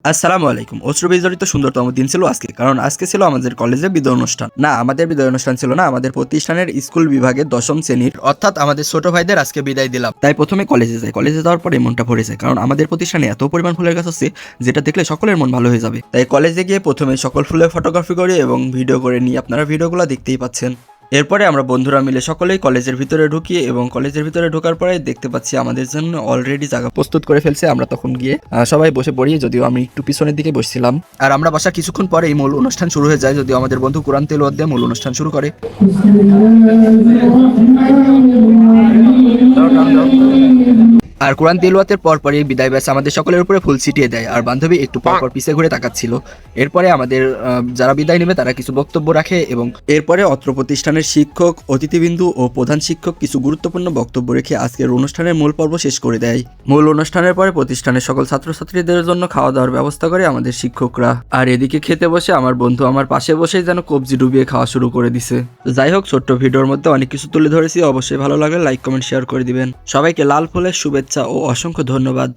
আসসালামু আলাইকুম। অশ্রু বিজড়িত সুন্দরতম দিন ছিল আজকে। কারণ আজকে ছিল আমাদের কলেজে বিদায় অনুষ্ঠান। না, আমাদের বিদায় অনুষ্ঠান ছিল না। আমাদের প্রতিষ্ঠানের স্কুল বিভাগের ১০ম শ্রেণীর অর্থাৎ আমাদের ছোট ভাইদের আজকে বিদায় দিলাম। তাই ১ম এ কলেজে যাই। কলেজে যাওয়ার পরে মনটা ভরে যায়। কারণ আমাদের প্রতিষ্ঠানে এত পরিমাণ ফুলের গাছ আছে যেটা দেখলে সকলের মন ভালো হয়ে যাবে। তাই কলেজে গিয়ে ১ম এ সকল ফুলের ফটোগ্রাফি করি এবং ভিডিও করে নিই। আপনারা ভিডিওগুলো দেখতেই পাচ্ছেন। এরপরে আমরা বন্ধুরা মিলে সকলেই কলেজের ভিতরে ঢুকি এবং কলেজের ভিতরে ঢোকার পরে দেখতে পাচ্ছি আমাদের জন্য অলরেডি জায়গা প্রস্তুত করে ফেলছে। আমরা তখন গিয়ে সবাই বসে পড়ি, যদিও আমি একটু পিছনের দিকে বসছিলাম। আর আমরা বাসা কিছুক্ষণ পরেই মূল অনুষ্ঠান শুরু হয়ে যায়, যদিও আমাদের বন্ধু কোরআন তেলাওয়াত দিয়ে মূল অনুষ্ঠান শুরু করে। আর কোরআন তেলাওয়াতের পরপরই বিদায় ব্যাচ আমাদের সকলের উপরে ফুল ছিটিয়ে দেয়। আর বান্ধবী একটু পরপর পিছে ঘুরে তাকাচ্ছিল। এরপরে আমাদের যারা বিদায় নেবে তারা কিছু বক্তব্য রাখে এবং এরপরে অত্র প্রতিষ্ঠানের শিক্ষক, অতিথিবিন্দু ও প্রধান শিক্ষক কিছু গুরুত্বপূর্ণ বক্তব্য রেখে আজকের অনুষ্ঠানের মূল পর্ব শেষ করে দেয়। মূল অনুষ্ঠানের পরে প্রতিষ্ঠানের সকল ছাত্রছাত্রীদের জন্য খাওয়া দাওয়ার ব্যবস্থা করে আমাদের শিক্ষকরা। আর এদিকে খেতে বসে আমার বন্ধু আমার পাশে বসেই যেন কবজি ডুবিয়ে খাওয়া শুরু করে দিছে। যাই হোক, ছোট্ট ভিডিওর মধ্যে অনেক কিছু তুলে ধরেছি। অবশ্যই ভালো লাগলে লাইক, কমেন্ট, শেয়ার করে দিবেন। সবাইকে লাল ফুলের শুভেচ্ছা ও অসংখ্য ধন্যবাদ।